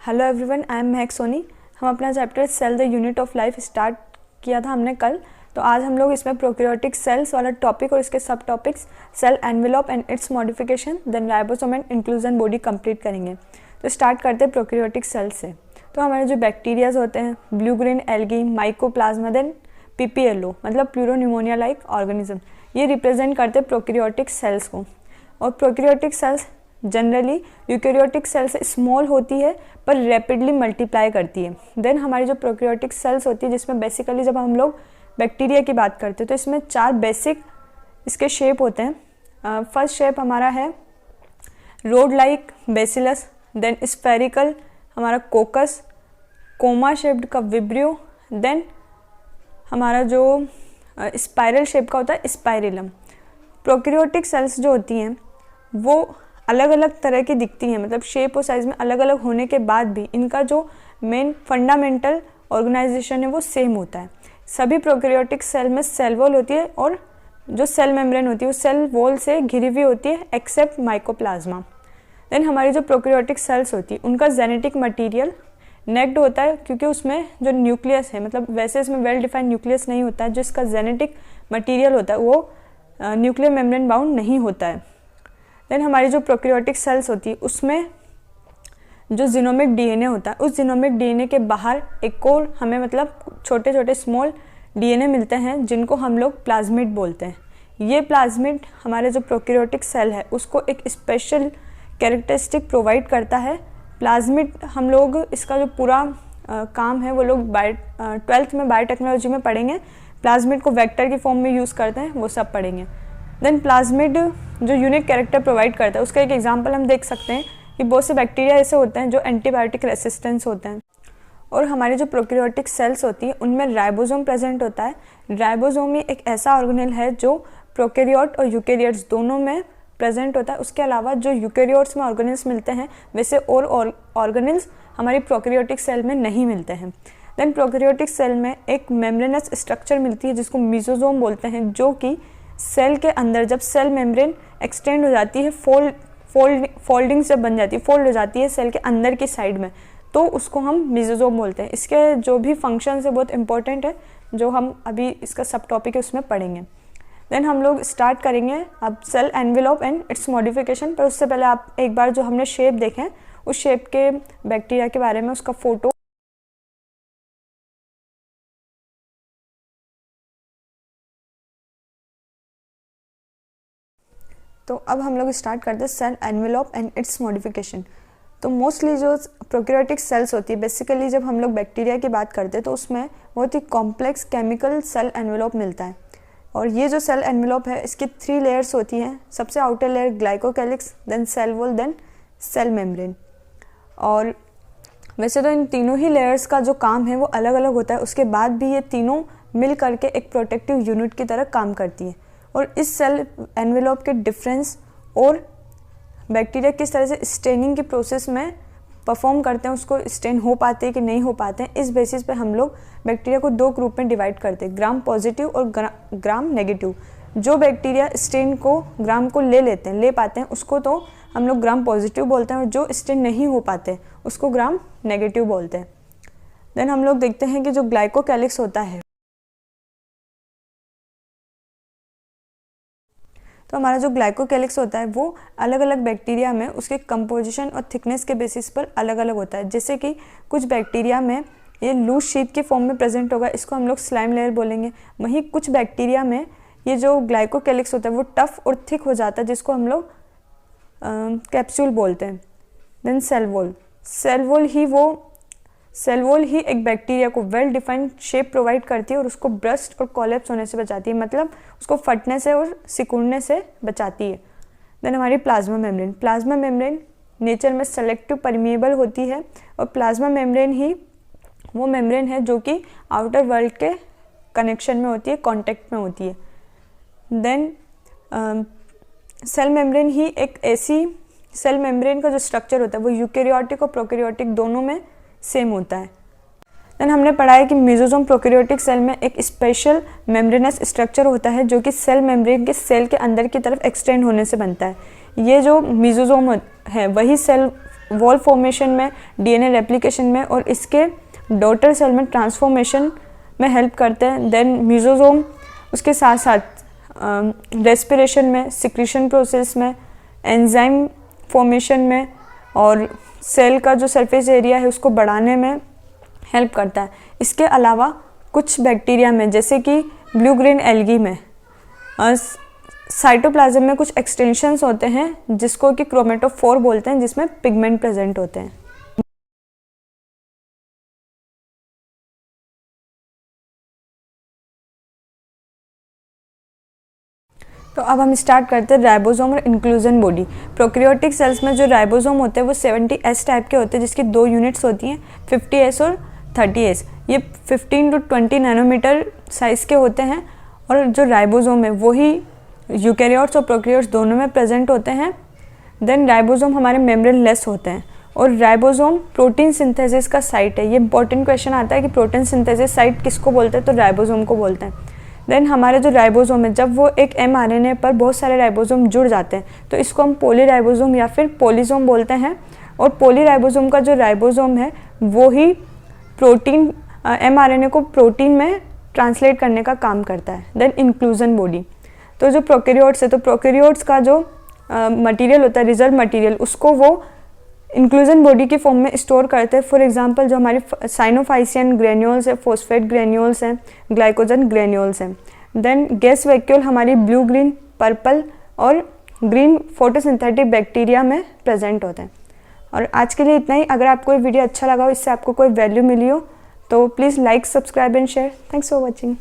Hello everyone, I am महक सोनी। हम अपना chapter cell the unit of life start किया था हमने कल। तो आज हम लोग इसमें प्रोकैरियोटिक सेल्स वाला टॉपिक और इसके सब topics cell envelope and its modification then ribosome and inclusion body complete करेंगे। तो स्टार्ट करते हैं प्रोकैरियोटिक सेल से। तो हमारे जो बैक्टीरियाज होते हैं, blue green algae, mycoplasma, then PPLO मतलब प्लूरोन्यूमोनिया लाइक ऑर्गेनिज्म, ये रिप्रेजेंट करते हैं प्रोकैरियोटिक सेल्स को। और prokaryotic cells generally eukaryotic cell से स्मॉल होती है पर रैपिडली मल्टीप्लाई करती है। देन हमारी जो प्रोकैरियोटिक सेल्स होती है, जिसमें बेसिकली जब हम लोग बैक्टीरिया की बात करते हैं तो इसमें 4 बेसिक इसके शेप होते हैं। फर्स्ट शेप हमारा है rod like bacillus, then spherical हमारा कोकस, कोमा शेप्ड का विब्रियो, देन हमारा जो स्पाइरल शेप का होता है स्पाइरिलम। प्रोकैरियोटिक सेल्स जो होती हैं वो अलग अलग तरह की दिखती हैं, मतलब शेप और साइज़ में अलग अलग होने के बाद भी इनका जो मेन फंडामेंटल ऑर्गेनाइजेशन है वो सेम होता है। सभी प्रोकैरियोटिक सेल में सेल वॉल होती है और जो सेल मेम्ब्रेन होती है वो सेल वॉल से घिरी हुई होती है एक्सेप्ट माइकोप्लाज्मा। देन हमारी जो प्रोकैरियोटिक सेल्स होती है उनका जेनेटिक मटीरियल नेक्ड होता है, क्योंकि उसमें जो न्यूक्लियस है, मतलब वैसे इसमें वेल डिफाइंड न्यूक्लियस नहीं होता है, जो इसका जेनेटिक मटीरियल होता है वो न्यूक्लियर मेम्ब्रेन बाउंड नहीं होता है। देन हमारी जो प्रोकैरियोटिक सेल्स होती है उसमें जो जीनोमिक डीएनए होता है, उस जीनोमिक डीएनए के बाहर एक और हमें मतलब छोटे छोटे स्मॉल डीएनए मिलते हैं जिनको हम लोग प्लाज्मिड बोलते हैं। ये प्लाज्मिड हमारे जो प्रोकैरियोटिक सेल है उसको एक स्पेशल कैरेक्टरिस्टिक प्रोवाइड करता है। प्लाज्मिड हम लोग इसका जो पूरा काम है वो लोग 12th में बायोटेक्नोलॉजी में पढ़ेंगे। प्लाज्मिड को वेक्टर की फॉर्म में यूज़ करते हैं, वो सब पढ़ेंगे। देन प्लाज्मिड जो यूनिक कैरेक्टर प्रोवाइड करता है उसका एक एग्जांपल हम देख सकते हैं कि बहुत से बैक्टीरिया ऐसे होते हैं जो एंटीबायोटिक रेसिस्टेंस होते हैं। और हमारी जो प्रोकैरियोटिक सेल्स होती है उनमें राइबोसोम प्रेजेंट होता है। राइबोसोम ही एक ऐसा ऑर्गेनेल है जो प्रोकैरियोट और यूकैरियोट्स दोनों में प्रेजेंट होता है। उसके अलावा जो यूकैरियोट्स में ऑर्गेनेल्स मिलते हैं वैसे और ऑर्गेनेल्स हमारी प्रोकैरियोटिक सेल में नहीं मिलते हैं। देन प्रोकैरियोटिक सेल में एक मेम्ब्रेनस स्ट्रक्चर मिलती है जिसको मेसोसोम बोलते हैं, जो कि सेल के अंदर जब सेल मेम्ब्रेन एक्सटेंड हो जाती है, फोल्डिंग से बन जाती है, फोल्ड हो जाती है सेल के अंदर की साइड में, तो उसको हम मेसोसोम बोलते हैं। इसके जो भी फंक्शन है बहुत इंपॉर्टेंट है, जो हम अभी इसका सब टॉपिक है उसमें पढ़ेंगे। देन हम लोग स्टार्ट करेंगे अब cell envelope and its modification. पर उससे पहले आप एक बार जो हमने शेप देखें उस शेप के बैक्टीरिया के बारे में उसका फोटो। तो अब हम लोग स्टार्ट करते हैं cell envelope and its modification. तो मोस्टली जो प्रोकैरियोटिक सेल्स होती है, बेसिकली जब हम लोग बैक्टीरिया की बात करते हैं तो उसमें बहुत ही कॉम्प्लेक्स केमिकल सेल एनवेलप मिलता है। और ये जो सेल एनवेलप है इसकी 3 लेयर्स होती हैं। सबसे outer layer glycocalyx, then cell wall, then cell membrane. और वैसे तो इन तीनों ही लेयर्स का जो काम है वो अलग अलग होता है, उसके बाद भी ये तीनों मिल करके एक प्रोटेक्टिव यूनिट की तरह काम करती है। और इस सेल एनवेलप के डिफरेंस और बैक्टीरिया किस तरह से स्टेनिंग की प्रोसेस में परफॉर्म करते हैं, उसको स्टेन हो पाते हैं कि नहीं हो पाते हैं, इस बेसिस पे हम लोग बैक्टीरिया को 2 ग्रुप में डिवाइड करते हैं, ग्राम पॉजिटिव और ग्राम नेगेटिव। जो बैक्टीरिया स्टेन को ग्राम को ले पाते हैं उसको तो हम लोग ग्राम पॉजिटिव बोलते हैं, और जो स्टेन नहीं हो पाते उसको ग्राम नेगेटिव बोलते हैं। देन हम लोग देखते हैं कि जो ग्लाइकोकैलिक्स होता है, तो हमारा जो ग्लाइकोकैलिक्स होता है वो अलग अलग बैक्टीरिया में उसके कंपोजिशन और थिकनेस के बेसिस पर अलग अलग होता है। जैसे कि कुछ बैक्टीरिया में ये लूज शीट के फॉर्म में प्रेजेंट होगा, इसको हम लोग स्लाइम लेयर बोलेंगे। वहीं कुछ बैक्टीरिया में ये जो ग्लाइकोकैलिक्स होता है वो टफ और थिक हो जाता है, जिसको हम लोग कैप्सूल बोलते हैं। देन सेल वॉल ही एक बैक्टीरिया को वेल डिफाइंड शेप प्रोवाइड करती है और उसको ब्रस्ट और कोलैप्स होने से बचाती है, मतलब उसको फटने से और सिकुड़ने से बचाती है। देन हमारी प्लाज्मा मेम्ब्रेन नेचर में सेलेक्टिव परमिएबल होती है, और प्लाज्मा मेम्ब्रेन ही वो मेम्ब्रेन है जो कि आउटर वर्ल्ड के कनेक्शन में होती है, कॉन्टेक्ट में होती है। देन सेल मेम्ब्रेन ही एक ऐसी सेल मेम्ब्रेन का जो स्ट्रक्चर होता है वो यूकैरियोटिक और प्रोकैरियोटिक दोनों में सेम होता है। देन हमने पढ़ा है कि मेसोसोम प्रोकैरियोटिक सेल में एक स्पेशल मेम्ब्रेनस स्ट्रक्चर होता है जो कि सेल मेम्ब्रेन के सेल के अंदर की तरफ एक्सटेंड होने से बनता है। ये जो मेसोसोम है वही सेल वॉल फॉर्मेशन में, डीएनए रेप्लिकेशन में और इसके डॉटर सेल में ट्रांसफॉर्मेशन में हेल्प करते हैं। देन म्यूजोसोम उसके साथ साथ रेस्पिरेशन में, सिक्रीशन प्रोसेस में, एंजाइम फॉर्मेशन में और सेल का जो सरफेस एरिया है उसको बढ़ाने में हेल्प करता है। इसके अलावा कुछ बैक्टीरिया में जैसे कि ब्लू ग्रीन एल्गी में साइटोप्लाज्म में कुछ एक्सटेंशंस होते हैं जिसको कि क्रोमेटोफोर बोलते हैं, जिसमें पिगमेंट प्रेजेंट होते हैं। तो अब हम स्टार्ट करते हैं राइबोसोम और इंक्लूजन बॉडी। प्रोकैरियोटिक सेल्स में जो राइबोसोम होते हैं वो 70S टाइप के होते हैं, जिसकी 2 यूनिट्स होती हैं, 50S और 30S। ये 15 to 20 नैनोमीटर साइज़ के होते हैं और जो राइबोसोम है वही यूकैरियोट्स और प्रोकैरियोट्स दोनों में प्रेजेंट होते हैं। देन राइबोसोम हमारे मेम्ब्रेन लेस होते हैं और राइबोसोम प्रोटीन सिंथेसिस का साइट है। ये इंपॉर्टेंट क्वेश्चन आता है कि प्रोटीन सिंथेसिस साइट किसको बोलते हैं, तो राइबोसोम को बोलते हैं। देन हमारे जो राइबोसोम है, जब वो एक mRNA पर बहुत सारे राइबोसोम जुड़ जाते हैं तो इसको हम पॉलीराइबोसोम या फिर पॉलीसोम बोलते हैं। और पॉलीराइबोसोम का जो राइबोसोम है वो ही प्रोटीन mRNA को प्रोटीन में ट्रांसलेट करने का काम करता है। देन इंक्लूजन बॉडी, तो जो प्रोकैरियोट्स है तो प्रोकैरियोट्स का जो मटेरियल होता है, रिजर्व मटेरियल, उसको वो इंक्लूजन बॉडी की फॉर्म में स्टोर करते हैं। फॉर एग्जांपल जो हमारी साइनोफाइसियन ग्रेन्यूल्स है, फॉस्फेट ग्रेन्यूल्स हैं, ग्लाइकोजन ग्रेन्यूल्स हैं। देन गैस वैक्यूल हमारी ब्लू, ग्रीन, पर्पल और ग्रीन फोटोसिंथेटिक बैक्टीरिया में प्रेजेंट होते हैं। और आज के लिए इतना ही। अगर आपको ये वीडियो अच्छा लगा हो, इससे आपको कोई वैल्यू मिली हो, तो please like, subscribe and share. Thanks for watching.